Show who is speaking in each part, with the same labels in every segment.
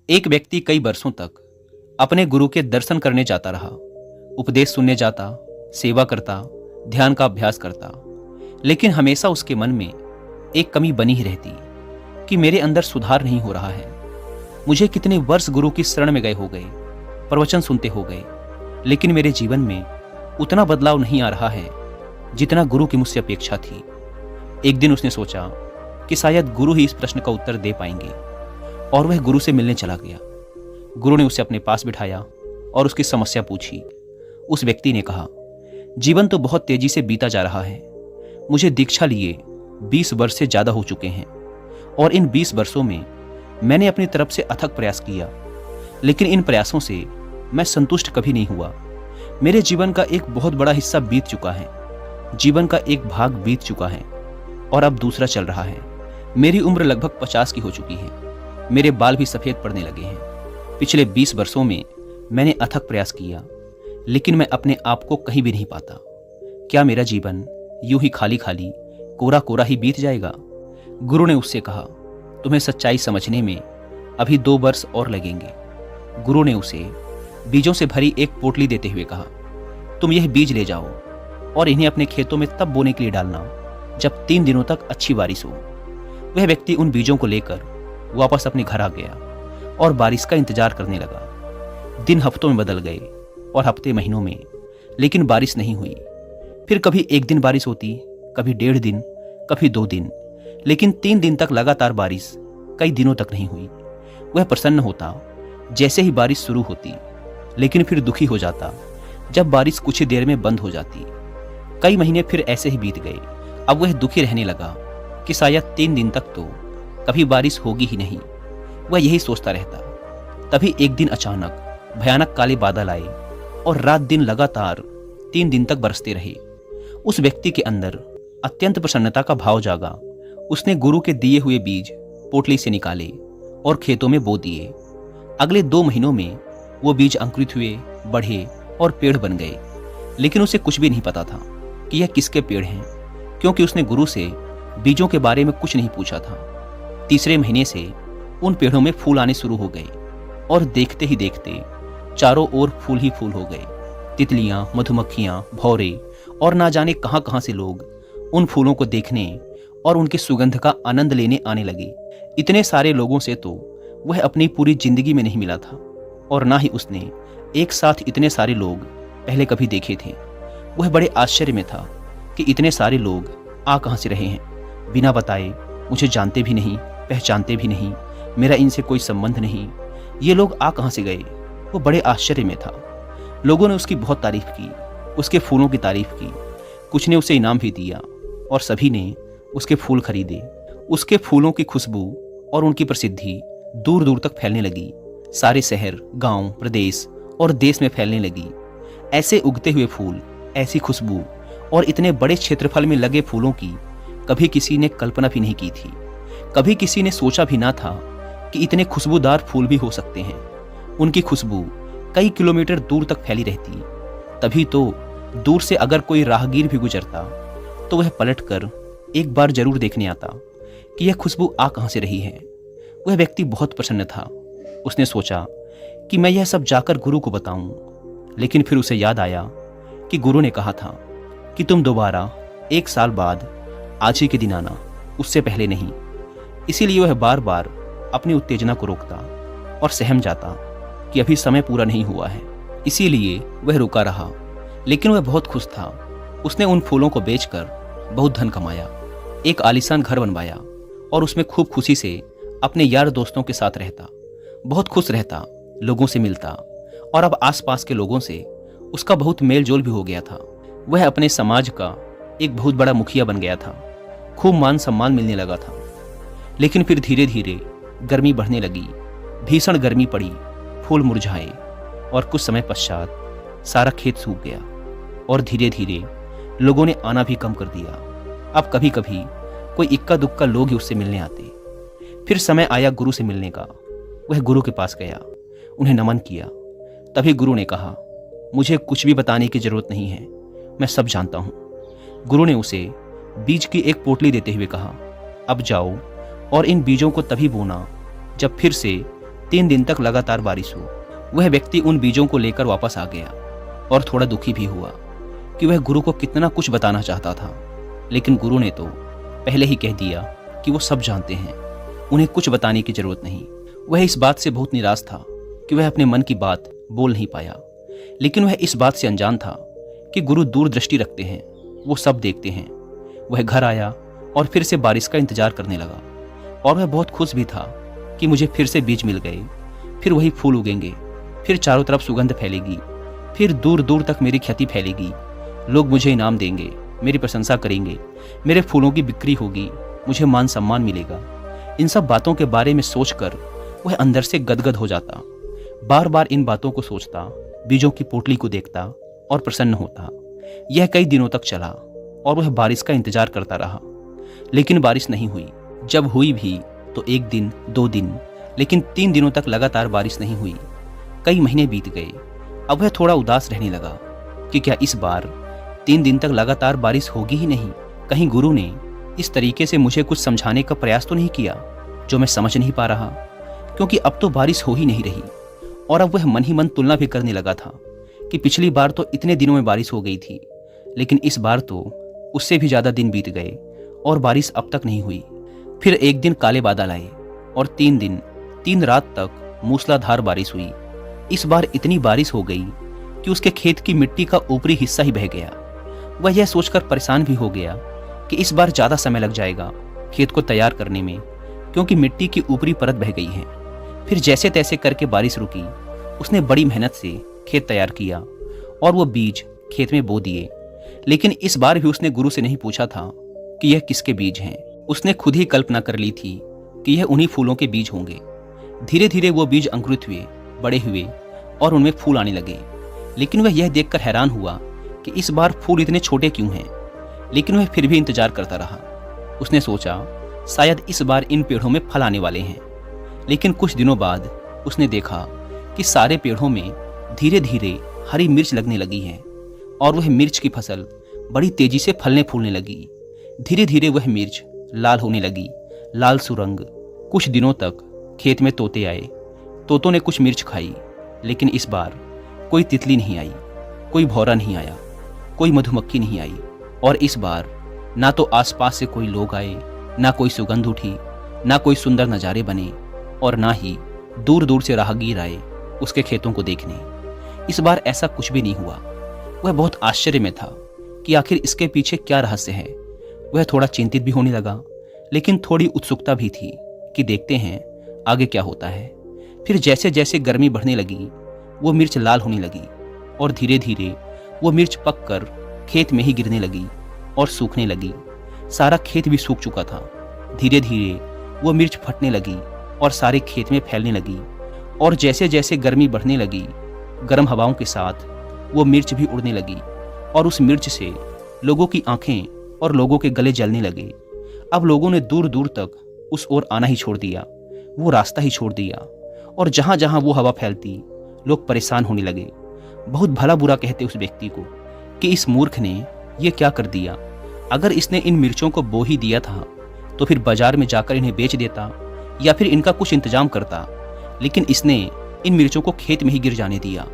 Speaker 1: एक व्यक्ति कई वर्षों तक अपने गुरु के दर्शन करने जाता रहा, उपदेश सुनने जाता, सेवा करता, ध्यान का अभ्यास करता, लेकिन हमेशा उसके मन में एक कमी बनी ही रहती कि मेरे अंदर सुधार नहीं हो रहा है। मुझे कितने वर्ष गुरु की शरण में गए हो गए, प्रवचन सुनते हो गए, लेकिन मेरे जीवन में उतना बदलाव नहीं आ रहा है जितना गुरु की मुझसे अपेक्षा थी। एक दिन उसने सोचा कि शायद गुरु ही इस प्रश्न का उत्तर दे पाएंगे और वह गुरु से मिलने चला गया। गुरु ने उसे अपने पास बिठाया और उसकी समस्या पूछी। उस व्यक्ति ने कहा, जीवन तो बहुत तेजी से बीता जा रहा है। मुझे दीक्षा लिए 20 वर्ष से ज़्यादा हो चुके हैं और इन 20 वर्षों में मैंने अपनी तरफ से अथक प्रयास किया, लेकिन इन प्रयासों से मैं संतुष्ट कभी नहीं हुआ। मेरे जीवन का एक बहुत बड़ा हिस्सा बीत चुका है, जीवन का एक भाग बीत चुका है और अब दूसरा चल रहा है। मेरी उम्र लगभग 50 की हो चुकी है, मेरे बाल भी सफ़ेद पड़ने लगे हैं। पिछले 20 वर्षों में मैंने अथक प्रयास किया, लेकिन मैं अपने आप को कहीं भी नहीं पाता। क्या मेरा जीवन यूं ही खाली खाली, कोरा कोरा ही बीत जाएगा? गुरु ने उससे कहा, तुम्हें सच्चाई समझने में अभी 2 वर्ष और लगेंगे। गुरु ने उसे बीजों से भरी एक पोटली देते हुए कहा, तुम यह बीज ले जाओ और इन्हें अपने खेतों में तब बोने के लिए डालना जब 3 दिनों तक अच्छी बारिश हो। वह व्यक्ति उन बीजों को लेकर वापस अपने घर आ गया और बारिश का इंतजार करने लगा। दिन हफ्तों में बदल गए और हफ्ते महीनों में, लेकिन बारिश नहीं हुई। फिर कभी 1 दिन बारिश होती, कभी 1.5 दिन, कभी 2 दिन, लेकिन 3 दिन तक लगातार बारिश कई दिनों तक नहीं हुई। वह प्रसन्न होता जैसे ही बारिश शुरू होती, लेकिन फिर दुखी हो जाता जब बारिश कुछ ही देर में बंद हो जाती। कई महीने फिर ऐसे ही बीत गए। अब वह दुखी रहने लगा कि शायद 3 दिन तक तो कभी बारिश होगी ही नहीं। वह यही सोचता रहता। तभी एक दिन अचानक भयानक काले बादल आए और रात दिन लगातार 3 दिन तक बरसते रहे। उस व्यक्ति के अंदर अत्यंत प्रसन्नता का भाव जागा। उसने गुरु के दिए हुए बीज पोटली से निकाले और खेतों में बो दिए। अगले 2 महीनों में वो बीज अंकुरित हुए, बढ़े और पेड़ बन गए। लेकिन उसे कुछ भी नहीं पता था कि यह किसके पेड़ हैं, क्योंकि उसने गुरु से बीजों के बारे में कुछ नहीं पूछा था। तीसरे महीने से उन पेड़ों में फूल आने शुरू हो गए और देखते ही देखते चारों ओर फूल ही फूल हो गए। तितलियां, मधुमक्खियां, भौरे और ना जाने कहां कहां से लोग उन फूलों को देखने और उनकी सुगंध का आनंद लेने आने लगे। इतने सारे लोगों से तो वह अपनी पूरी जिंदगी में नहीं मिला था और ना ही उसने एक साथ इतने सारे लोग पहले कभी देखे थे। वह बड़े आश्चर्य में था कि इतने सारे लोग आ कहां से रहे हैं, बिना बताए, मुझे जानते भी नहीं, पहचानते भी नहीं, मेरा इनसे कोई संबंध नहीं, ये लोग आ कहां से गए? वो बड़े आश्चर्य में था। लोगों ने उसकी बहुत तारीफ की, उसके फूलों की तारीफ की, कुछ ने उसे इनाम भी दिया और सभी ने उसके फूल खरीदे। उसके फूलों की खुशबू और उनकी प्रसिद्धि दूर दूर तक फैलने लगी। सारे शहर, गांव, प्रदेश और देश में फैलने लगी। ऐसे उगते हुए फूल, ऐसी खुशबू और इतने बड़े क्षेत्रफल में लगे फूलों की कभी किसी ने कल्पना भी नहीं की थी। कभी किसी ने सोचा भी ना था कि इतने खुशबूदार फूल भी हो सकते हैं। उनकी खुशबू कई किलोमीटर दूर तक फैली रहती। तभी तो दूर से अगर कोई राहगीर भी गुजरता तो वह पलटकर एक बार जरूर देखने आता कि यह खुशबू आ कहां से रही है। वह व्यक्ति बहुत प्रसन्न था। उसने सोचा कि मैं यह सब जाकर गुरु को बताऊं, लेकिन फिर उसे याद आया कि गुरु ने कहा था कि तुम दोबारा 1 साल बाद आज ही के दिन आना, उससे पहले नहीं। इसीलिए वह बार बार अपनी उत्तेजना को रोकता और सहम जाता कि अभी समय पूरा नहीं हुआ है। इसीलिए वह रुका रहा, लेकिन वह बहुत खुश था। उसने उन फूलों को बेचकर बहुत धन कमाया, एक आलीशान घर बनवाया और उसमें खूब खुशी से अपने यार दोस्तों के साथ रहता। बहुत खुश रहता, लोगों से मिलता और अब आसपास के लोगों से उसका बहुत मेल जोल भी हो गया था। वह अपने समाज का एक बहुत बड़ा मुखिया बन गया था। खूब मान सम्मान मिलने लगा था। लेकिन फिर धीरे धीरे गर्मी बढ़ने लगी। भीषण गर्मी पड़ी, फूल मुरझाए और कुछ समय पश्चात सारा खेत सूख गया और धीरे धीरे लोगों ने आना भी कम कर दिया। अब कभी कभी कोई इक्का दुक्का लोग ही उससे मिलने आते। फिर समय आया गुरु से मिलने का। वह गुरु के पास गया, उन्हें नमन किया। तभी गुरु ने कहा, मुझे कुछ भी बताने की जरूरत नहीं है, मैं सब जानता हूं। गुरु ने उसे बीज की एक पोटली देते हुए कहा, अब जाओ और इन बीजों को तभी बोना जब फिर से 3 दिन तक लगातार बारिश हो। वह व्यक्ति उन बीजों को लेकर वापस आ गया और थोड़ा दुखी भी हुआ कि वह गुरु को कितना कुछ बताना चाहता था, लेकिन गुरु ने तो पहले ही कह दिया कि वो सब जानते हैं, उन्हें कुछ बताने की जरूरत नहीं। वह इस बात से बहुत निराश था कि वह अपने मन की बात बोल नहीं पाया, लेकिन वह इस बात से अनजान था कि गुरु दूरदृष्टि रखते हैं, वो सब देखते हैं। वह घर आया और फिर से बारिश का इंतजार करने लगा और वह बहुत खुश भी था कि मुझे फिर से बीज मिल गए, फिर वही फूल उगेंगे, फिर चारों तरफ सुगंध फैलेगी, फिर दूर दूर तक मेरी ख्याति फैलेगी, लोग मुझे इनाम देंगे, मेरी प्रशंसा करेंगे, मेरे फूलों की बिक्री होगी, मुझे मान सम्मान मिलेगा। इन सब बातों के बारे में सोचकर वह अंदर से गदगद हो जाता, बार बार इन बातों को सोचता, बीजों की पोटली को देखता और प्रसन्न होता। यह कई दिनों तक चला और वह बारिश का इंतजार करता रहा, लेकिन बारिश नहीं हुई। जब हुई भी तो 1 दिन 2 दिन, लेकिन 3 दिनों तक लगातार बारिश नहीं हुई। कई महीने बीत गए। अब वह थोड़ा उदास रहने लगा कि क्या इस बार 3 दिन तक लगातार बारिश होगी ही नहीं। कहीं गुरु ने इस तरीके से मुझे कुछ समझाने का प्रयास तो नहीं किया जो मैं समझ नहीं पा रहा, क्योंकि अब तो बारिश हो ही नहीं रही। और अब वह मन ही मन तुलना भी करने लगा था कि पिछली बार तो इतने दिनों में बारिश हो गई थी, लेकिन इस बार तो उससे भी ज़्यादा दिन बीत गए और बारिश अब तक नहीं हुई। फिर एक दिन काले बादल आए और 3 दिन 3 रात तक मूसलाधार बारिश हुई। इस बार इतनी बारिश हो गई कि उसके खेत की मिट्टी का ऊपरी हिस्सा ही बह गया। वह यह सोचकर परेशान भी हो गया कि इस बार ज़्यादा समय लग जाएगा खेत को तैयार करने में, क्योंकि मिट्टी की ऊपरी परत बह गई है। फिर जैसे तैसे करके बारिश रुकी। उसने बड़ी मेहनत से खेत तैयार किया और वो बीज खेत में बो दिए, लेकिन इस बार भी उसने गुरु से नहीं पूछा था कि यह किसके बीज हैं। उसने खुद ही कल्पना कर ली थी कि यह उन्हीं फूलों के बीज होंगे। धीरे धीरे वो बीज अंकुरित हुए, बड़े हुए और उनमें फूल आने लगे। लेकिन वह यह देखकर हैरान हुआ कि इस बार फूल इतने छोटे क्यों हैं। लेकिन वह फिर भी इंतजार करता रहा। उसने सोचा शायद इस बार इन पेड़ों में फल आने वाले हैं। लेकिन कुछ दिनों बाद उसने देखा कि सारे पेड़ों में धीरे धीरे हरी मिर्च लगने लगी है और वह मिर्च की फसल बड़ी तेजी से फलने फूलने लगी। धीरे धीरे वह मिर्च लाल होने लगी, लाल सुरंग। कुछ दिनों तक खेत में तोते आए। तोतों ने कुछ मिर्च खाई, लेकिन इस बार कोई तितली नहीं आई, कोई भौरा नहीं आया, कोई मधुमक्खी नहीं आई। और इस बार ना तो आसपास से कोई लोग आए, ना कोई सुगंध उठी, ना कोई सुंदर नज़ारे बने और ना ही दूर दूर से राहगीर आए उसके खेतों को देखने। इस बार ऐसा कुछ भी नहीं हुआ। वह बहुत आश्चर्य में था कि आखिर इसके पीछे क्या रहस्य है। वह थोड़ा चिंतित भी होने लगा, लेकिन थोड़ी उत्सुकता भी थी कि देखते हैं आगे क्या होता है। फिर जैसे जैसे गर्मी बढ़ने लगी वो मिर्च लाल होने लगी और धीरे धीरे वो मिर्च पककर खेत में ही गिरने लगी और सूखने लगी। सारा खेत भी सूख चुका था। धीरे धीरे वो मिर्च फटने लगी और सारे खेत में फैलने लगी। और जैसे जैसे गर्मी बढ़ने लगी, गर्म हवाओं के साथ वो मिर्च भी उड़ने लगी और उस मिर्च से लोगों की आंखें और लोगों के गले जलने लगे। अब लोगों ने दूर दूर तक उस ओर आना ही छोड़ दिया, वो रास्ता ही छोड़ दिया और जहां जहां वो हवा फैलती लोग परेशान होने लगे। बहुत भला बुरा कहते उस व्यक्ति को कि इस मूर्ख ने ये क्या कर दिया। अगर इसने इन मिर्चों को बो ही दिया था तो फिर बाजार में जाकर इन्हें बेच देता या फिर इनका कुछ इंतजाम करता, लेकिन इसने इन मिर्चों को खेत में ही गिर जाने दिया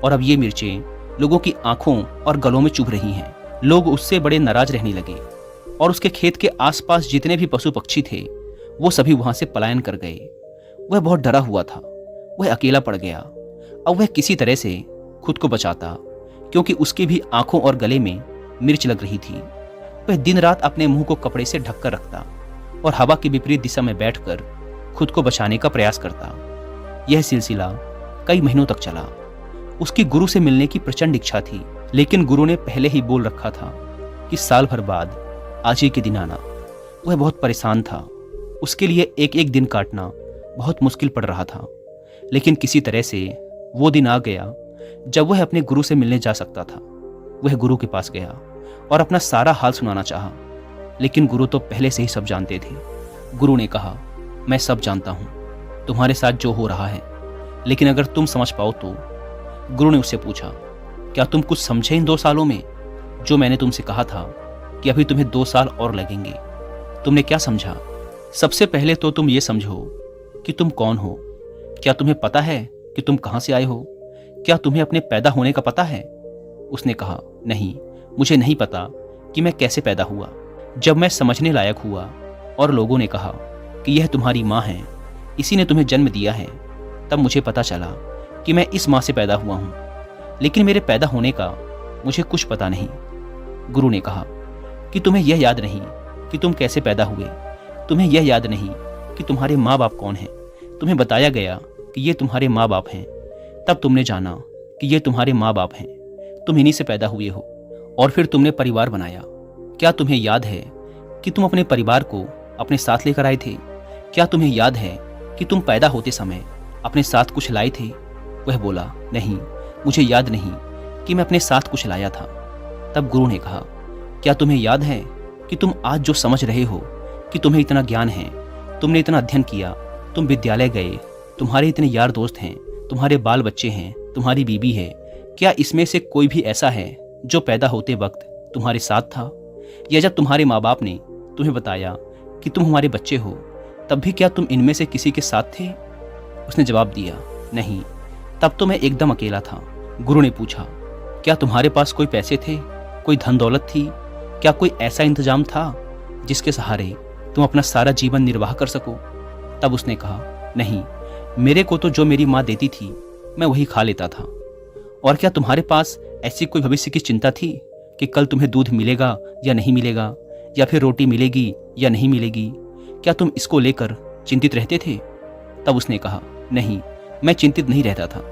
Speaker 1: और अब ये मिर्चें लोगों की आंखों और गलों में चुभ रही हैं। लोग उससे बड़े नाराज रहने लगे और उसके खेत के आसपास जितने भी पशु पक्षी थे वो सभी वहां से पलायन कर गए। वह बहुत डरा हुआ था, वह अकेला पड़ गया। अब वह किसी तरह से खुद को बचाता, क्योंकि उसकी भी आंखों और गले में मिर्च लग रही थी। वह दिन रात अपने मुंह को कपड़े से ढककर रखता और हवा की विपरीत दिशा में बैठकर खुद को बचाने का प्रयास करता। यह सिलसिला कई महीनों तक चला। उसकी गुरु से मिलने की प्रचंड इच्छा थी, लेकिन गुरु ने पहले ही बोल रखा था कि साल भर बाद आज ही के दिन आना। वह बहुत परेशान था। उसके लिए एक एक दिन काटना बहुत मुश्किल पड़ रहा था, लेकिन किसी तरह से वो दिन आ गया जब वह अपने गुरु से मिलने जा सकता था। वह गुरु के पास गया और अपना सारा हाल सुनाना चाहा, लेकिन गुरु तो पहले से ही सब जानते थे। गुरु ने कहा, मैं सब जानता हूँ, तुम्हारे साथ जो हो रहा है, लेकिन अगर तुम समझ पाओ तो। गुरु ने उससे पूछा, क्या तुम कुछ समझे इन 2 सालों में जो मैंने तुमसे कहा था कि अभी तुम्हें 2 साल और लगेंगे? तुमने क्या समझा? सबसे पहले तो तुम ये समझो कि तुम कौन हो, क्या तुम्हें पता है कि तुम कहाँ से आए हो? क्या तुम्हें अपने पैदा होने का पता है? उसने कहा, नहीं, मुझे नहीं पता कि मैं कैसे पैदा हुआ। जब मैं समझने लायक हुआ और लोगों ने कहा कि यह तुम्हारी माँ है, इसी ने तुम्हें जन्म दिया है, तब मुझे पता चला कि मैं इस माँ से पैदा हुआ हूँ। लेकिन मेरे पैदा होने का मुझे कुछ पता नहीं। गुरु ने कहा कि तुम्हें यह याद नहीं कि तुम कैसे पैदा हुए, तुम्हें यह याद नहीं कि तुम्हारे माँ बाप कौन हैं। तुम्हें बताया गया कि ये तुम्हारे माँ बाप हैं, तब तुमने जाना कि ये तुम्हारे माँ बाप हैं, तुम इन्हीं से पैदा हुए हो, और फिर तुमने परिवार बनाया। क्या तुम्हें याद है कि तुम अपने परिवार को अपने साथ लेकर आए थे? क्या तुम्हें याद है कि तुम पैदा होते समय अपने साथ कुछ लाए थे? वह बोला, नहीं, मुझे याद नहीं कि मैं अपने साथ कुछ लाया था। तब गुरु ने कहा, क्या तुम्हें याद है कि तुम आज जो समझ रहे हो कि तुम्हें इतना ज्ञान है, तुमने इतना अध्ययन किया, तुम विद्यालय गए, तुम्हारे इतने यार दोस्त हैं, तुम्हारे बाल बच्चे हैं, तुम्हारी बीबी है, क्या इसमें से कोई भी ऐसा है जो पैदा होते वक्त तुम्हारे साथ था? या जब तुम्हारे माँ बाप ने तुम्हें बताया कि तुम हमारे बच्चे हो, तब भी क्या तुम इनमें से किसी के साथ थे? उसने जवाब दिया, नहीं, तब तो मैं एकदम अकेला था। गुरु ने पूछा, क्या तुम्हारे पास कोई पैसे थे, कोई धन दौलत थी? क्या कोई ऐसा इंतजाम था जिसके सहारे तुम अपना सारा जीवन निर्वाह कर सको? तब उसने कहा, नहीं, मेरे को तो जो मेरी माँ देती थी मैं वही खा लेता था। और क्या तुम्हारे पास ऐसी कोई भविष्य की चिंता थी कि कल तुम्हें दूध मिलेगा या नहीं मिलेगा, या फिर रोटी मिलेगी या नहीं मिलेगी? क्या तुम इसको लेकर चिंतित रहते थे? तब उसने कहा, नहीं, मैं चिंतित नहीं रहता था।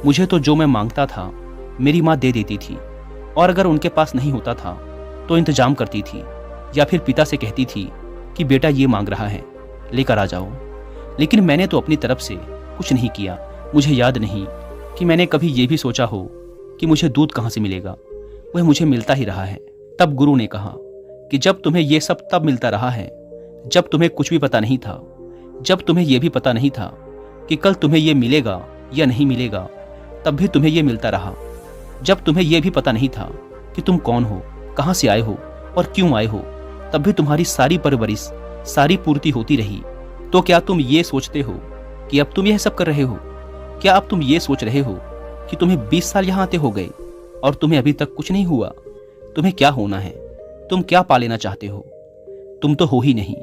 Speaker 1: मुझे तो जो मैं मांगता था मेरी माँ दे देती थी, और अगर उनके पास नहीं होता था तो इंतजाम करती थी, या फिर पिता से कहती थी कि बेटा ये मांग रहा है, लेकर आ जाओ। लेकिन मैंने तो अपनी तरफ से कुछ नहीं किया। मुझे याद नहीं कि मैंने कभी ये भी सोचा हो कि मुझे दूध कहाँ से मिलेगा, वह मुझे मिलता ही रहा है। तब गुरु ने कहा कि जब तुम्हें ये सब तब मिलता रहा है जब तुम्हें कुछ भी पता नहीं था, जब तुम्हें यह भी पता नहीं था कि कल तुम्हें यह मिलेगा या नहीं मिलेगा, तब भी तुम्हें यह मिलता रहा। जब तुम्हें यह भी पता नहीं था कि तुम कौन हो, कहाँ से आए हो और क्यों आए हो, तब भी तुम्हारी सारी परवरिश, सारी पूर्ति होती रही। तो क्या तुम ये सोचते हो कि अब तुम यह सब कर रहे हो? क्या अब तुम ये सोच रहे हो कि तुम्हें 20 साल यहाँ आते हो गए और तुम्हें अभी तक कुछ नहीं हुआ? तुम्हें क्या होना है? तुम क्या पा लेना चाहते हो? तुम तो हो ही नहीं।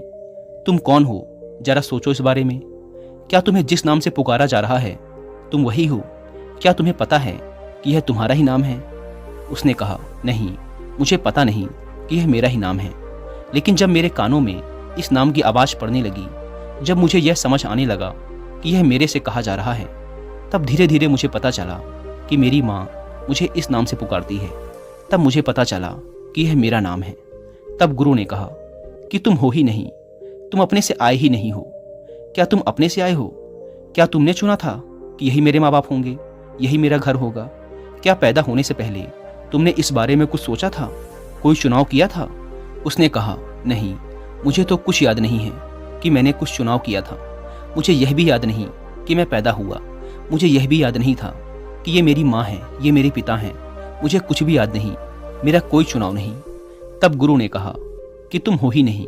Speaker 1: तुम कौन हो, जरा सोचो इस बारे में। क्या तुम्हें जिस नाम से पुकारा जा रहा है तुम वही हो? क्या तुम्हें पता है कि यह तुम्हारा ही नाम है? उसने कहा, नहीं, मुझे पता नहीं कि यह मेरा ही नाम है। लेकिन जब मेरे कानों में इस नाम की आवाज़ पड़ने लगी, जब मुझे यह समझ आने लगा कि यह मेरे से कहा जा रहा है, तब धीरे धीरे मुझे पता चला कि मेरी माँ मुझे इस नाम से पुकारती है। तब मुझे पता चला कि यह मेरा नाम है। तब गुरु ने कहा कि तुम हो ही नहीं, तुम अपने से आए ही नहीं हो। क्या तुम अपने से आए हो? क्या तुमने चुना था कि यही मेरे माँ बाप होंगे, यही मेरा घर होगा? क्या पैदा होने से पहले तुमने इस बारे में कुछ सोचा था, कोई चुनाव किया था? उसने कहा, नहीं, मुझे तो कुछ याद नहीं है कि मैंने कुछ चुनाव किया था। मुझे यह भी याद नहीं कि मैं पैदा हुआ। मुझे यह भी याद नहीं था कि ये मेरी माँ है, ये मेरे पिता हैं। मुझे कुछ भी याद नहीं, मेरा कोई चुनाव नहीं। तब गुरु ने कहा कि तुम हो ही नहीं।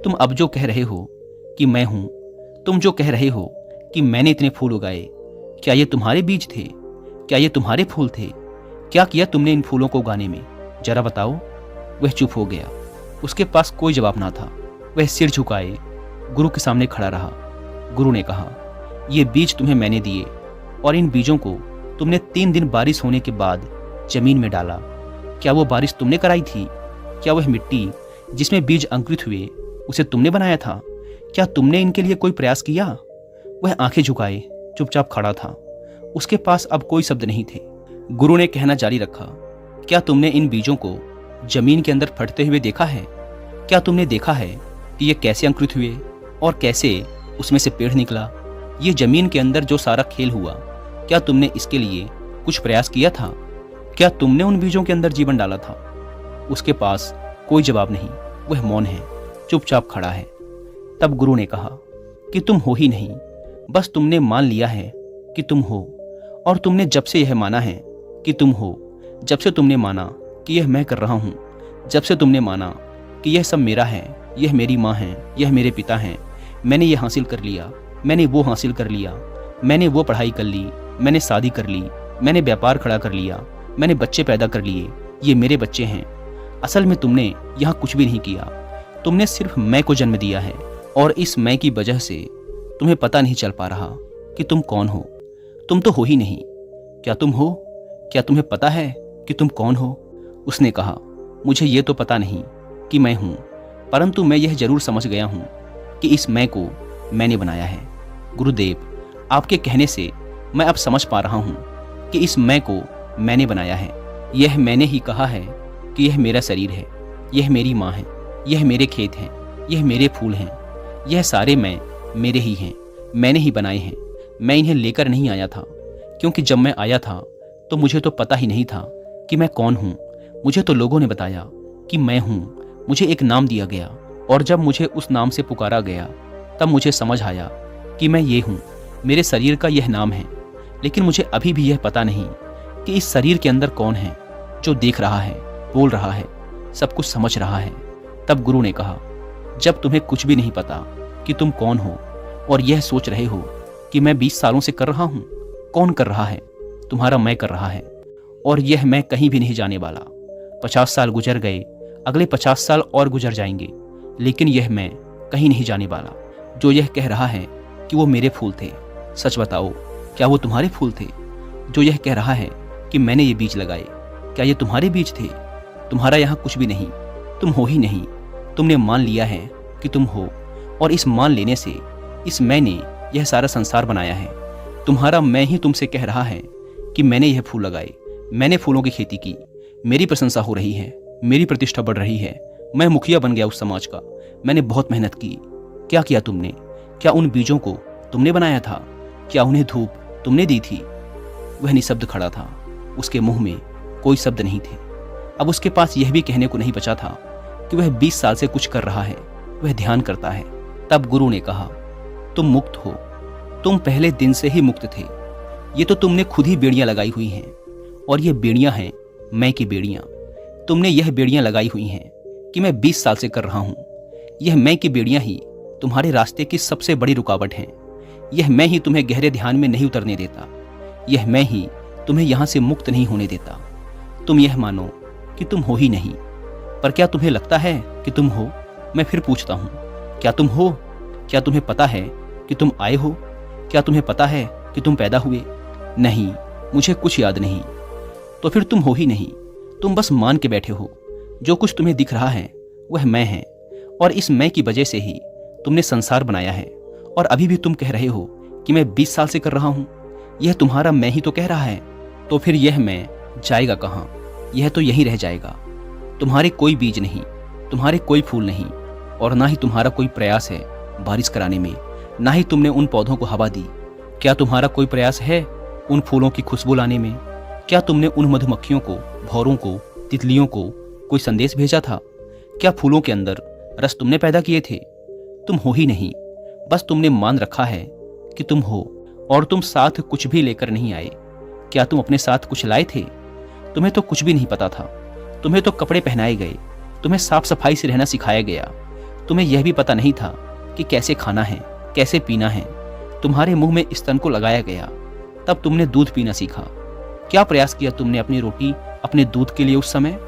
Speaker 1: तुम अब जो कह रहे हो कि मैं हूँ, तुम जो कह रहे हो कि मैंने इतने फूल उगाए, क्या ये तुम्हारे बीज थे? क्या ये तुम्हारे फूल थे? क्या किया तुमने इन फूलों को उगाने में? जरा बताओ। वह चुप हो गया। उसके पास कोई जवाब ना था। वह सिर झुकाए गुरु के सामने खड़ा रहा। गुरु ने कहा, ये बीज तुम्हें मैंने दिए और इन बीजों को तुमने 3 दिन बारिश होने के बाद जमीन में डाला। क्या वो बारिश तुमने कराई थी? क्या वह मिट्टी जिसमें बीज अंकुरित हुए उसे तुमने बनाया था? क्या तुमने इनके लिए कोई प्रयास किया? वह आंखें झुकाए चुपचाप खड़ा था। उसके पास अब कोई शब्द नहीं थे। गुरु ने कहना जारी रखा, क्या तुमने इन बीजों को जमीन के अंदर फटते हुए देखा है? क्या तुमने देखा है कि ये कैसे अंकुरित हुए और कैसे उसमें से पेड़ निकला? ये जमीन के अंदर जो सारा खेल हुआ, क्या तुमने इसके लिए कुछ प्रयास किया था? क्या तुमने उन बीजों के अंदर जीवन डाला था? उसके पास कोई जवाब नहीं। वह मौन है, चुपचाप खड़ा है। तब गुरु ने कहा कि तुम हो ही नहीं, बस तुमने मान लिया है कि तुम हो। और तुमने जब से यह माना है कि तुम हो, जब से तुमने माना कि यह मैं कर रहा हूँ, जब से तुमने माना कि यह सब मेरा है, यह मेरी माँ है, यह मेरे पिता हैं, मैंने ये हासिल कर लिया, मैंने वो हासिल कर लिया, मैंने वो पढ़ाई कर ली, मैंने शादी कर ली, मैंने व्यापार खड़ा कर लिया, मैंने बच्चे पैदा कर लिए, ये मेरे बच्चे हैं। असल में तुमने यहाँ कुछ भी नहीं किया। तुमने सिर्फ मैं को जन्म दिया है और इस मैं की वजह से तुम्हें पता नहीं चल पा रहा कि तुम कौन हो। तुम तो हो ही नहीं। क्या तुम हो? क्या तुम्हें पता है कि तुम कौन हो? उसने कहा, मुझे ये तो पता नहीं कि मैं हूँ, परंतु मैं यह जरूर समझ गया हूँ कि इस मैं को मैंने बनाया है। गुरुदेव, आपके कहने से मैं अब समझ पा रहा हूँ कि इस मैं को मैंने बनाया है। यह मैंने ही कहा है कि यह मेरा शरीर है, यह मेरी माँ है, यह मेरे खेत हैं, यह मेरे फूल हैं, यह सारे मैं मेरे ही हैं, मैंने ही बनाए हैं। मैं इन्हें लेकर नहीं आया था, क्योंकि जब मैं आया था तो मुझे तो पता ही नहीं था कि मैं कौन हूँ। मुझे तो लोगों ने बताया कि मैं हूँ, मुझे एक नाम दिया गया और जब मुझे उस नाम से पुकारा गया तब मुझे समझ आया कि मैं ये हूँ, मेरे शरीर का यह नाम है। लेकिन मुझे अभी भी यह पता नहीं कि इस शरीर के अंदर कौन है जो देख रहा है, बोल रहा है, सब कुछ समझ रहा है। तब गुरु ने कहा, जब तुम्हें कुछ भी नहीं पता कि तुम कौन हो और यह सोच रहे हो कि मैं 20 सालों से कर रहा हूँ, कौन कर रहा है? तुम्हारा मैं कर रहा है और यह मैं कहीं भी नहीं जाने वाला। 50 साल गुजर गए, अगले 50 साल और गुजर जाएंगे, लेकिन यह मैं कहीं नहीं जाने वाला। जो यह कह रहा है कि वो मेरे फूल थे, सच बताओ, क्या वो तुम्हारे फूल थे? जो यह कह रहा है कि मैंने ये बीज लगाए, क्या ये तुम्हारे बीज थे? तुम्हारा यहाँ कुछ भी नहीं, तुम हो ही नहीं। तुमने मान लिया है कि तुम हो और इस मान लेने से इस मैंने यह सारा संसार बनाया है। तुम्हारा मैं ही तुमसे कह रहा है कि मैंने यह फूल लगाए, मैंने फूलों की खेती की, मेरी प्रशंसा हो रही है, मेरी प्रतिष्ठा बढ़ रही है, मैं मुखिया बन गया उस समाज का, मैंने बहुत मेहनत की। क्या किया तुमने? क्या उन बीजों को तुमने बनाया था? क्या उन्हें धूप तुमने दी थी? वह निशब्द खड़ा था, उसके मुंह में कोई शब्द नहीं थे। अब उसके पास यह भी कहने को नहीं बचा था कि वह 20 साल से कुछ कर रहा है, वह ध्यान करता है। तब गुरु ने कहा, तुम मुक्त हो, तुम पहले दिन से ही मुक्त थे। ये तो तुमने खुद ही बेड़ियां लगाई हुई हैं और ये बेड़ियां हैं मैं की बेड़ियां। तुमने यह बेड़ियां लगाई हुई हैं कि मैं 20 साल से कर रहा हूं। यह मैं की बेड़ियां ही तुम्हारे रास्ते की सबसे बड़ी रुकावट हैं। यह मैं ही तुम्हें गहरे ध्यान में नहीं उतरने देता। यह मैं ही तुम्हें यहां से मुक्त नहीं होने देता। तुम यह मानो कि तुम हो ही नहीं, पर क्या तुम्हें लगता है कि तुम हो? मैं फिर पूछता हूं, क्या तुम हो? क्या तुम्हें पता है कि तुम आए हो? क्या तुम्हें पता है कि तुम पैदा हुए? नहीं, मुझे कुछ याद नहीं। तो फिर तुम हो ही नहीं, तुम बस मान के बैठे हो। जो कुछ तुम्हें दिख रहा है वह मैं है और इस मैं की वजह से ही तुमने संसार बनाया है और अभी भी तुम कह रहे हो कि मैं 20 साल से कर रहा हूं। यह तुम्हारा मैं ही तो कह रहा है। तो फिर यह मैं जाएगा कहां? यह तो यहीं रह जाएगा। तुम्हारे कोई बीज नहीं, तुम्हारे कोई फूल नहीं और ना ही तुम्हारा कोई प्रयास है बारिश कराने में, ना ही तुमने उन पौधों को हवा दी। क्या तुम्हारा कोई प्रयास है उन फूलों की खुशबू लाने में? क्या तुमने उन मधुमक्खियों को, भौरों को, तितलियों को कोई संदेश भेजा था? क्या फूलों के अंदर रस तुमने पैदा किए थे? तुम हो ही नहीं, बस तुमने मान रखा है कि तुम हो और तुम साथ कुछ भी लेकर नहीं आए। क्या तुम अपने साथ कुछ लाए थे? तुम्हें तो कुछ भी नहीं पता था। तुम्हें तो कपड़े पहनाए गए, तुम्हें साफ सफाई से रहना सिखाया गया। तुम्हें यह भी पता नहीं था कि कैसे खाना है, कैसे पीना है। तुम्हारे मुंह में स्तन को लगाया गया, तब तुमने दूध पीना सीखा। क्या प्रयास किया तुमने अपनी रोटी, अपने दूध के लिए उस समय?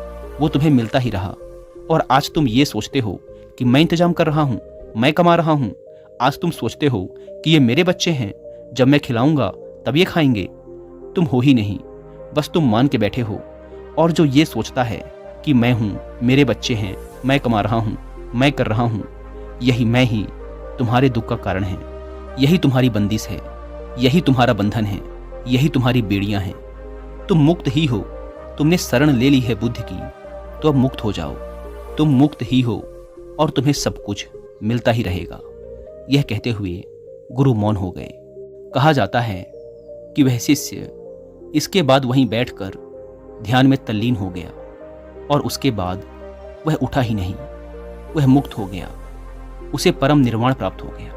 Speaker 1: वो तुम्हें मिलता ही रहा और आज तुम ये सोचते हो कि मैं इंतजाम कर रहा हूँ, मैं कमा रहा हूँ। आज तुम सोचते हो कि ये मेरे बच्चे हैं, जब मैं खिलाऊंगा तब ये खाएंगे। तुम हो ही नहीं, बस तुम मान के बैठे हो। और जो ये सोचता है कि मैं हूँ, मेरे बच्चे हैं, मैं कमा रहा हूँ, मैं कर रहा हूँ, यही मैं ही तुम्हारे दुख का कारण है। यही तुम्हारी बंदिश है, यही तुम्हारा बंधन है, यही तुम्हारी बेड़ियां हैं। तुम मुक्त ही हो। तुमने शरण ले ली है बुद्ध की, तो अब मुक्त हो जाओ। तुम मुक्त ही हो और तुम्हें सब कुछ मिलता ही रहेगा। यह कहते हुए गुरु मौन हो गए। कहा जाता है कि वह शिष्य इसके बाद वहीं बैठकर ध्यान में तल्लीन हो गया और उसके बाद वह उठा ही नहीं। वह मुक्त हो गया, उसे परम निर्वाण प्राप्त हो गया।